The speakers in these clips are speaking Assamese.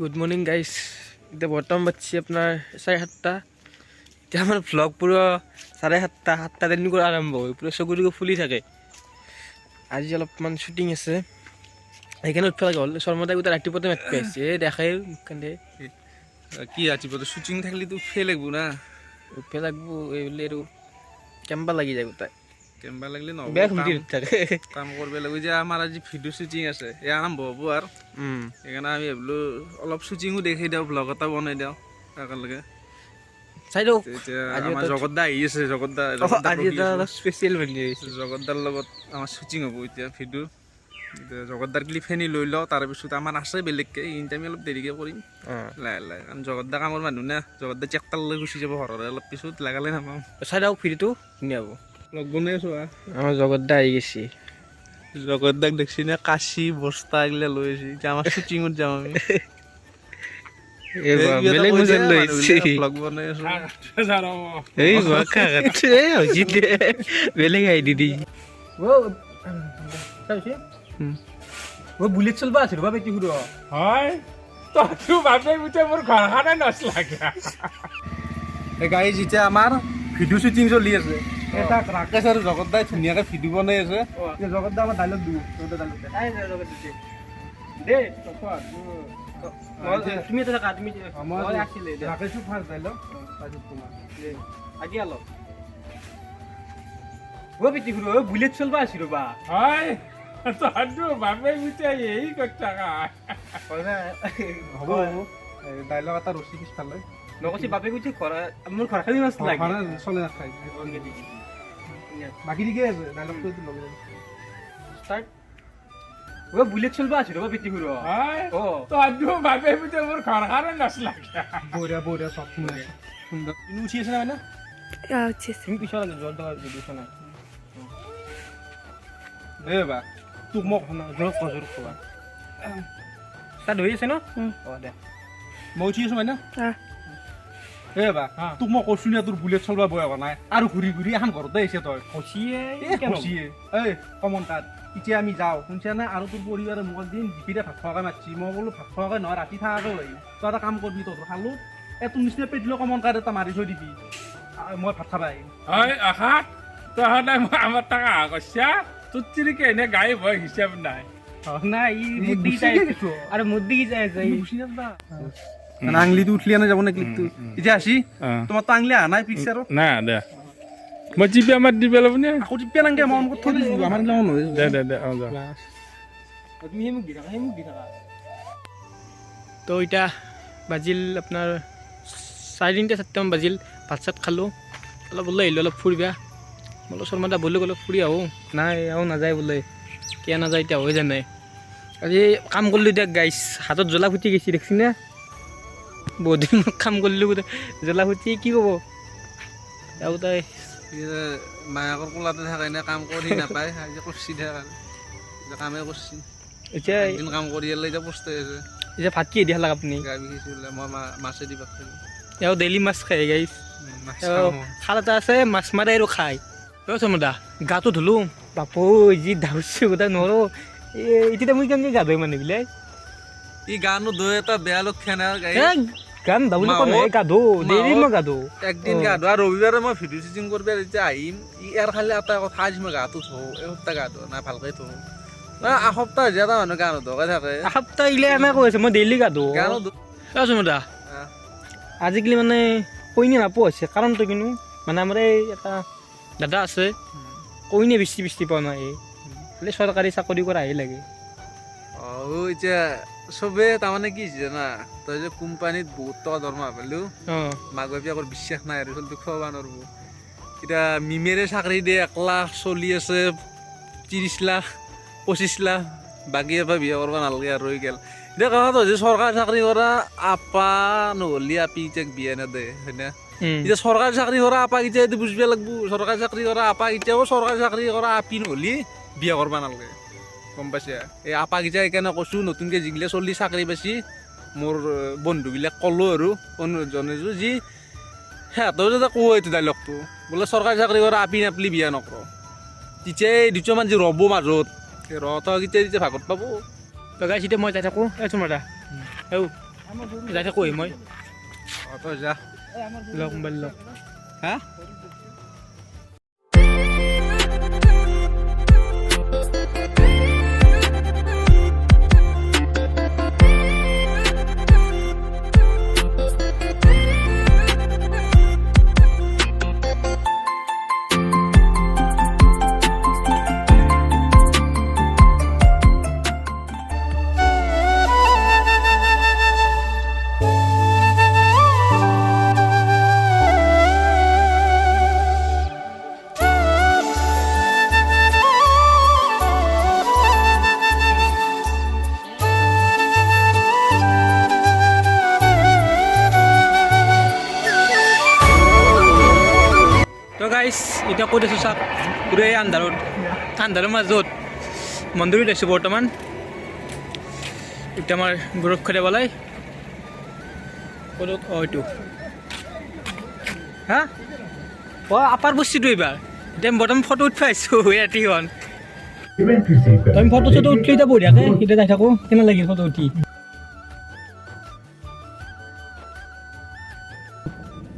Good morning guys. এতিয়া বৰ্তমান বাজছে আপোনাৰ 7:30। এতিয়া আমাৰ ভ্লগ পুৰা 7:30 তেনেকৈ আৰম্ভ হয়, পুৰা চকু ফুলি থাকে। আজি অলপমান শ্বুটিং আছে, সেইকাৰণে উঠিব লগা হ'ল। শৰ্মাদাই গোটেই ৰাতিপুৱাতে মেট পাইছে, দেখাই কান্দে কি ৰাতিপুৱা শ্বুটিং থাকিলেতো উঠিব লাগিব না, উঠিব লাগিব। এইবুলি আৰু কেম্বা লাগি যায় গোটাই, কেম্বা লাগিলে নহ'ব, বেয়া ঘুমটি থাকে। কাম কৰিব লাগিব। যে আমাৰ আজি ভিডিঅ' শ্বুটিং আছে, এই আৰম্ভ হ'ব আৰু সেইকাৰণে আমি ভাবিলোঁ অলপ শ্বুটিঙো দেখাই দিওঁ, ভ্লগ এটা বনাই দিওঁ একেলগে। চাই দিয়ক, এতিয়া আমাৰ জগত দা আহি আছে, জগত দাৰ লগত আমাৰ শ্বুটিং হ'ব এতিয়া ভিডিঅ'। এতিয়া জগত দাৰ ক্লিপ খিনি লৈ লওঁ, তাৰপিছত আমাৰ আছে বেলেগকৈ, এইখিনি আমি অলপ দেৰিকৈ কৰিম লাহে লাহে। কাৰণ জগত দা কামৰ মানুহ না, জগত দা ট্ৰেক্টৰ লৈ গুচি যাব ঘৰৰে, অলপ পিছত লাগালে নাপাওঁ। চাই দিয়ক ভিডিঅ'টো, ধুনীয়া হ'ব। লগ বনাই আছোঁ আমাৰ জগত দা আহি গৈছে। জগত দাক দেখছি নে, কাঁচি বস্তা এইগিলা লৈ আহিছে। এতিয়া আমাৰ শ্বুটিঙত যাম আমি। বেলেগ মজা লৈ আহিছে, ব্লগ বনাই আছোঁ। বেলেগ আহি দি বুলেট চলবা আছে ৰবা বেটি সুৰ হয় তই বাপে বুঝে মোৰ ঘৰখনে নচলাগে। গাড়ী যেতিয়া আমাৰ ভিডিঅ' শ্বুটিং চলি আছে, এটা ৰাকেশ আৰু জগত দাই ধুনীয়াকৈ ভিডিঅ' বনাই আছে। জগত দা আমাৰ ডাইলগ দিব, তুমি এটা থাকা, তুমি ৰাকেশো ফাৰ্ষ্ট ডাইলগ, তাৰপিছত তোমাৰ আগে অলপ বেটি সুৰ বুলেট চলবা আছে ৰবা। হয় তই বাপে বুঝে এই কথা হ'ব ডাইলগ এটা ৰচি পিছফালে নকছি বাপে কৈছে মোৰ ঘৰখানি মাছ লাগে চলে নাখায়। বাকী ঠিকে আছে, ডাইলগটো লগে ষ্টাৰ্ট। বুলেট চলবা আছে ৰবা বেটি সুৰ। হয় তই বাপে বুঝে মোৰ ঘৰখনে নচলাগে। বঢ়িয়া বঢ়িয়া চব সুন্দৰ তুমি উঠি আছে না? তুমি পিছৰ লাগে জল টকা দিছ নাই দে বা তোক মোক কজোৰ খোৱা তাত ধৰি আছে ন। দে মই উঠি আছো মানে এ বা তোক মই কৈছো না, তোৰ বুলেট চলবা বয়া হোৱা নাই আৰু ঘূৰি ঘূৰি এখন ঘৰতে আহিছে তই খচিয়ে এই কমন কাট। এতিয়া আমি যাওঁ শুনছা না, আৰু তোৰ পৰিবাৰে মোক দিন জিপিৰে ভাত খোৱাকৈ মাতিছি। মই বোলো ভাত খোৱাকৈ নহয়, ৰাতি থাকাকৈ লাগিব। তই এটা কাম কৰিবি, তহঁতৰ খালো তোৰ নিচিনা পেটিলে কমন কাৰ্ড এটা মাৰি থৈ দিবি, মই ভাত খাবা আহিম। হয় আশা তই সদায় মই আমাৰ টাকা কৈছা তোৰ তিৰিকে এনে গাই ভয় হিচাপ নাই। নাই আৰু মুদি যাই আঙলিটো উঠলি আনে যাব নে ক্লিপটো। এতিয়া আসি তোমাৰ তো আঙলি অহা নাই পিকচাৰত না দে মই জিপে আমাৰ দিব লাগিব নে আকৌ টিপিয়া নাংগে মন কৰি থৈ দিছোঁ আমাৰ লগত নহয়। দে দে দে যা তুমি মোক দি থাকা তো এতিয়া বাজিল আপোনাৰ 3:30-4টামান বাজিল। ভাত চাত খালোঁ, অলপ ওলাই আহিলোঁ অলপ ফুৰিবা। বোলো শৰ্মাদা ব'লো অলপ ফুৰি আহোঁ। নাই আৰু নাযায় বোলে, কিয় নাযায় এতিয়া হৈ জানাই। আজি কাম কৰিলোঁ, এতিয়া গাইছ হাতত জ্বলা ফুটি গৈছে দেখছি না। বহুত দিন কাম কৰিলোঁ গোটেই জ্বলা ফুটি কি ক'ব আৰু তাই মায়াকৰ কোলাতে থাকে নে কাম কৰি নাপায়, আজি কৰিছি থাকে কামে কৰিছি। এতিয়া একদিন কাম কৰি আহিলে এতিয়া পস্তাই আছে। এতিয়া ভাত কি দিয়া লাগ আপুনি? গা বিষাইছিলে, মই মাছে দি ভাত খালোঁ। এওঁ ডেইলি মাছ খায় গাইছ, খাল এটা আছে মাছ মাৰে আৰু খায়। শৰ্মাদা গাটো ধুলোঁ, বাপু যি ধাউছে গোটেই নোৱাৰোঁ। এতিয়া মই কেনেকৈ গা ধুই মানুহবিলাক ই গা নোধোৱে এটা বেয়া লক্ষণ আৰু গান ধাবলৈ গা ধো ডেইলি মই গা ধো। একদিন গা ধোৱা ৰবিবাৰে মই ভিডিঅ' শ্বুটিং কৰিব যেতিয়া আহিম, ই ইয়াৰ খালি এটা কথা আজি মই গাটো ধোওঁ, এসপ্তাহ গা ধোৱা নাই ভালকৈ ধোওঁ না। এসপ্তাহ হৈছে এটা মানুহ গা নোধোৱাকৈ থাকে। এসপ্তাহ ইলে এনেকৈ কৈছে মই ডেইলি গা ধোওঁ। গা নোধো শৰ্মাদা আজিকালি মানে কইনী নাপোৱা হৈছে, কাৰণটো কিনো মানে আমাৰ এই এটা দাদা আছে, কইনী বেছি পোৱা নাই। খালি চৰকাৰী চাকৰি কৰা আহি লাগে। এতিয়া চবে তাৰমানে কি হৈছে জানা, তই যে কোম্পানীত বহুত টকা দৰমহা পালেও মাক বাপেকৰ বিশ্বাস নাই আৰু চলটো খুৱাব নোৱাৰিব। এতিয়া মিমেৰে চাকৰি দিয়ে 1 লাখ চলি আছে 30 লাখ 25 লাখ, বাকী এবাৰ বিয়া কৰিব নালাগে আৰু হৈ গ'ল। এতিয়া কথাটো হৈছে চৰকাৰী চাকৰি কৰা আপা নহ'লে আপি ইতিয়াক বিয়া নেদে হয় না। এতিয়া চৰকাৰী চাকৰি কৰা আপা ইতিয়া এইটো বুজিব লাগিব, চৰকাৰী চাকৰি কৰা আপা এতিয়াও চৰকাৰী চাকৰি কৰা আপি নহ'লে বিয়া কৰিব নালাগে, গম পাইছে। এই আপাকেইটা সেইকাৰণে কৈছোঁ, নতুনকৈ যিগিলা চলি চাকৰি পাইছি মোৰ বন্ধুবিলাক ক'লোঁ আৰু অনুৰোধ জনাইছোঁ যি সিহঁতেও যাতে কওঁ এইটো ডাইলগটো, বোলে চৰকাৰী চাকৰি কৰা আপি নাপলি বিয়া নকৰ। তেতিয়া এই দুটামান যি ৰ'ব মাজত সেই ৰহতকেইটা তেতিয়া ভাগত পাব। তো গাইছ এতিয়া মই যাই থাকোঁ। শৰ্মাদা যাই থাকোঁ মই তই যা লগ মোবাইল লগ হা তো গাইছ এতিয়া ক'ত আছোঁ চাওক পুৰা এই আন্ধাৰৰ মাজত মন্দিৰত আছোঁ বৰ্তমান এতিয়া আমাৰ গোৰক্ষা দেৱালয় ক'ত এইটো হা আপাৰ বস্তুটো এইবাৰ এতিয়া বৰ্তমান ফটো উঠি পাইছোঁ ৰাতিখন আমি ফটো চটো উঠি এতিয়া বঢ়িয়াকৈ এতিয়া যাই থাকোঁ কেনে লাগিল ফটো উঠি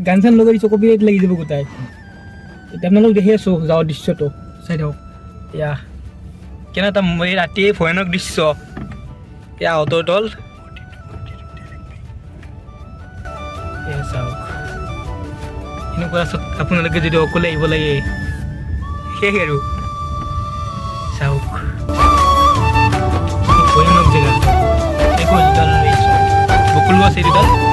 গান চান লগাই দিছোঁ কপিৰাইট লাগি যাব গোটাই এতিয়া আপোনালোক দেখি আছোঁ যাওঁ দৃশ্যটো চাই থাকক এয়া কেনে এটা এই ৰাতিয়ে ভয়ানক দৃশ্য এয়া আউটৰ দল এয়া চাওক এনেকুৱা আপোনালোকে যদি অকলে আহিব লাগে সেয়ে আৰু চাওক ভয়ানক জেগা দেখো দুডাল বকুল গছ এই দুডাল